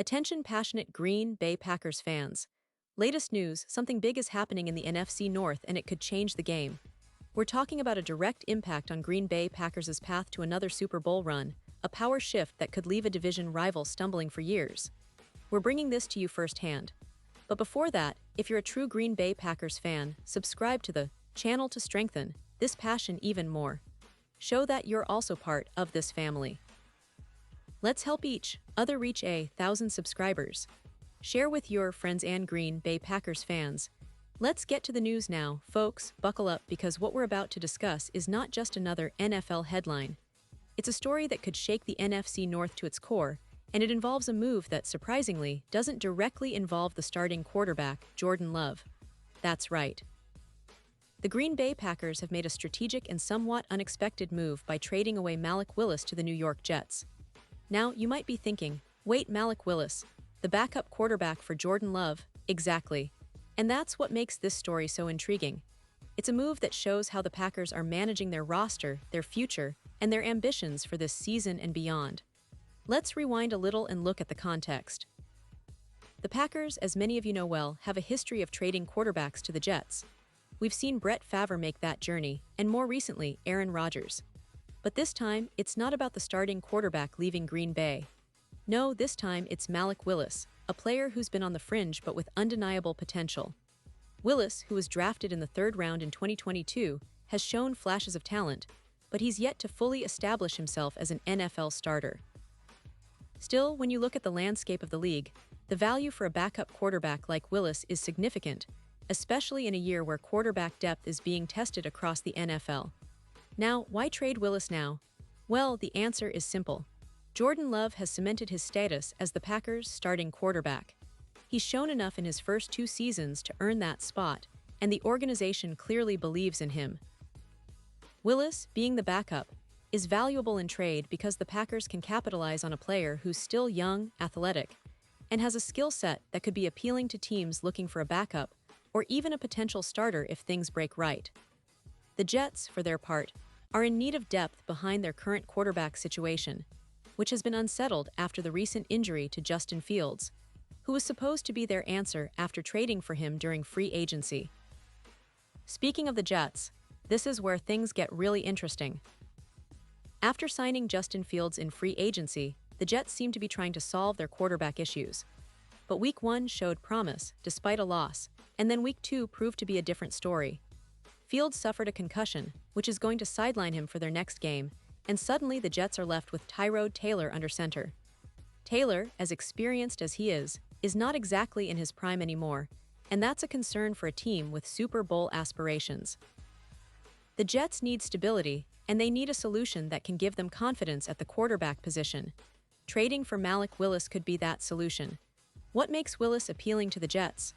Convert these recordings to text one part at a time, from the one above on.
Attention passionate Green Bay Packers fans. Latest news, something big is happening in the NFC North and it could change the game. We're talking about a direct impact on Green Bay Packers' path to another Super Bowl run, a power shift that could leave a division rival stumbling for years. We're bringing this to you firsthand. But before that, if you're a true Green Bay Packers fan, subscribe to the channel to strengthen this passion even more. Show that you're also part of this family. Let's help each other reach 1,000 subscribers. Share with your friends and Green Bay Packers fans. Let's get to the news now, folks. Buckle up because what we're about to discuss is not just another NFL headline. It's a story that could shake the NFC North to its core, and it involves a move that surprisingly doesn't directly involve the starting quarterback, Jordan Love. That's right. The Green Bay Packers have made a strategic and somewhat unexpected move by trading away Malik Willis to the New York Jets. Now, you might be thinking, wait, Malik Willis, the backup quarterback for Jordan Love? Exactly. And that's what makes this story so intriguing. It's a move that shows how the Packers are managing their roster, their future, and their ambitions for this season and beyond. Let's rewind a little and look at the context. The Packers, as many of you know well, have a history of trading quarterbacks to the Jets. We've seen Brett Favre make that journey, and more recently, Aaron Rodgers. But this time, it's not about the starting quarterback leaving Green Bay. No, this time it's Malik Willis, a player who's been on the fringe but with undeniable potential. Willis, who was drafted in the third round in 2022, has shown flashes of talent, but he's yet to fully establish himself as an NFL starter. Still, when you look at the landscape of the league, the value for a backup quarterback like Willis is significant, especially in a year where quarterback depth is being tested across the NFL. Now, why trade Willis now? Well, the answer is simple. Jordan Love has cemented his status as the Packers' starting quarterback. He's shown enough in his first 2 seasons to earn that spot, and the organization clearly believes in him. Willis, being the backup, is valuable in trade because the Packers can capitalize on a player who's still young, athletic, and has a skill set that could be appealing to teams looking for a backup or even a potential starter if things break right. The Jets, for their part, are in need of depth behind their current quarterback situation, which has been unsettled after the recent injury to Justin Fields, who was supposed to be their answer after trading for him during free agency. Speaking of the Jets, this is where things get really interesting. After signing Justin Fields in free agency, the Jets seem to be trying to solve their quarterback issues. But Week 1 showed promise, despite a loss, and then Week 2 proved to be a different story. Fields suffered a concussion, which is going to sideline him for their next game, and suddenly the Jets are left with Tyrod Taylor under center. Taylor, as experienced as he is not exactly in his prime anymore, and that's a concern for a team with Super Bowl aspirations. The Jets need stability, and they need a solution that can give them confidence at the quarterback position. Trading for Malik Willis could be that solution. What makes Willis appealing to the Jets?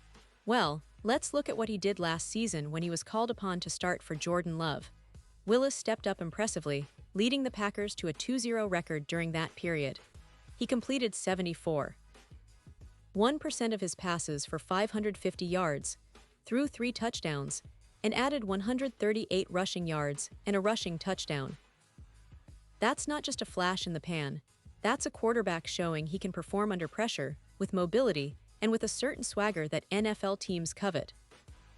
Well, let's look at what he did last season when he was called upon to start for Jordan Love. Willis stepped up impressively, leading the Packers to a 2-0 record during that period. He completed 74.1% of his passes for 550 yards, threw 3 touchdowns, and added 138 rushing yards and a rushing touchdown. That's not just a flash in the pan. That's a quarterback showing he can perform under pressure, with mobility, and with a certain swagger that NFL teams covet.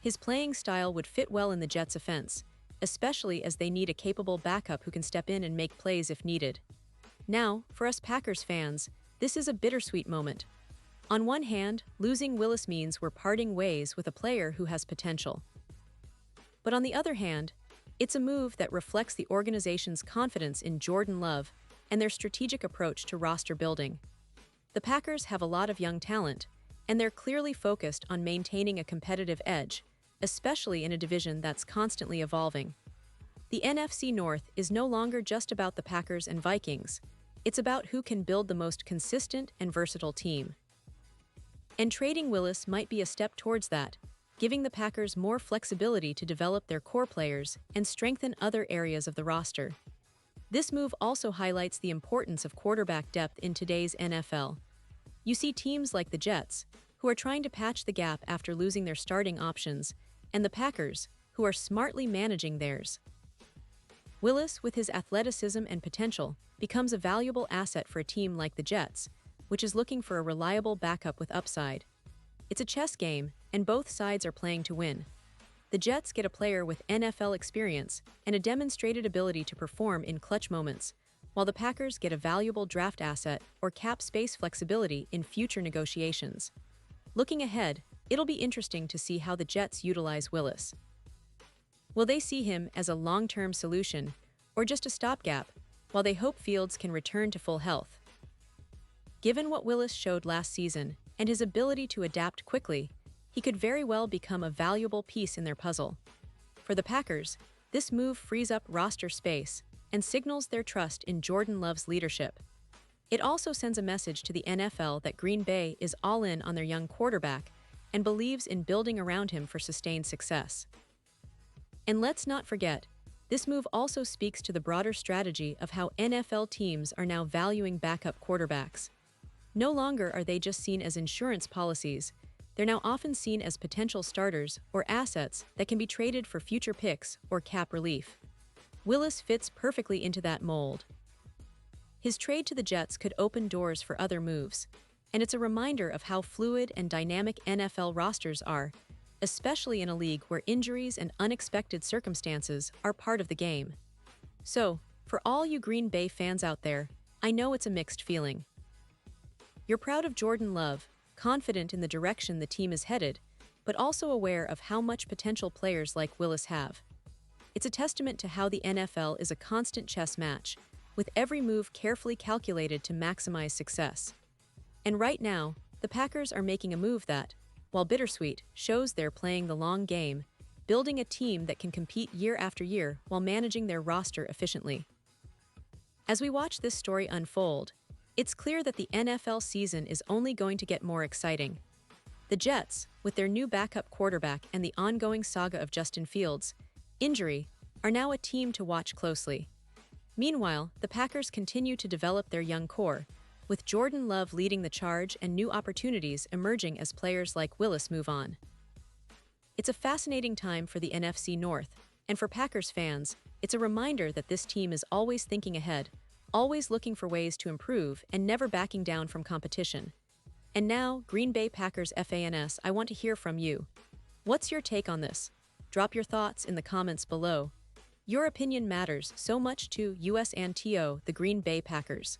His playing style would fit well in the Jets' offense, especially as they need a capable backup who can step in and make plays if needed. Now, for us Packers fans, this is a bittersweet moment. On one hand, losing Willis means we're parting ways with a player who has potential. But on the other hand, it's a move that reflects the organization's confidence in Jordan Love and their strategic approach to roster building. The Packers have a lot of young talent, and they're clearly focused on maintaining a competitive edge, especially in a division that's constantly evolving. The NFC North is no longer just about the Packers and Vikings. It's about who can build the most consistent and versatile team. And trading Willis might be a step towards that, giving the Packers more flexibility to develop their core players and strengthen other areas of the roster. This move also highlights the importance of quarterback depth in today's NFL. You see teams like the Jets, who are trying to patch the gap after losing their starting options, and the Packers, who are smartly managing theirs. Willis, with his athleticism and potential, becomes a valuable asset for a team like the Jets, which is looking for a reliable backup with upside. It's a chess game, and both sides are playing to win. The Jets get a player with NFL experience and a demonstrated ability to perform in clutch moments, while the Packers get a valuable draft asset or cap space flexibility in future negotiations. Looking ahead, it'll be interesting to see how the Jets utilize Willis. Will they see him as a long-term solution or just a stopgap, while they hope Fields can return to full health? Given what Willis showed last season and his ability to adapt quickly, he could very well become a valuable piece in their puzzle. For the Packers, this move frees up roster space and signals their trust in Jordan Love's leadership. It also sends a message to the NFL that Green Bay is all in on their young quarterback and believes in building around him for sustained success. And let's not forget, this move also speaks to the broader strategy of how NFL teams are now valuing backup quarterbacks. No longer are they just seen as insurance policies, they're now often seen as potential starters or assets that can be traded for future picks or cap relief. Willis fits perfectly into that mold. His trade to the Jets could open doors for other moves, and it's a reminder of how fluid and dynamic NFL rosters are, especially in a league where injuries and unexpected circumstances are part of the game. So, for all you Green Bay fans out there, I know it's a mixed feeling. You're proud of Jordan Love, confident in the direction the team is headed, but also aware of how much potential players like Willis have. It's a testament to how the NFL is a constant chess match, with every move carefully calculated to maximize success. And right now, the Packers are making a move that, while bittersweet, shows they're playing the long game, building a team that can compete year after year while managing their roster efficiently. As we watch this story unfold, it's clear that the NFL season is only going to get more exciting. The Jets, with their new backup quarterback and the ongoing saga of Justin Fields' injury, are now a team to watch closely. Meanwhile, the Packers continue to develop their young core, with Jordan Love leading the charge and new opportunities emerging as players like Willis move on. It's a fascinating time for the NFC North, and for Packers fans, it's a reminder that this team is always thinking ahead, always looking for ways to improve and never backing down from competition. And now, Green Bay Packers fans, I want to hear from you. What's your take on this? Drop your thoughts in the comments below. Your opinion matters so much to us and to the Green Bay Packers.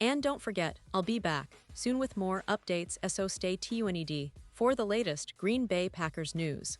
And don't forget, I'll be back soon with more updates, so stay tuned for the latest Green Bay Packers news.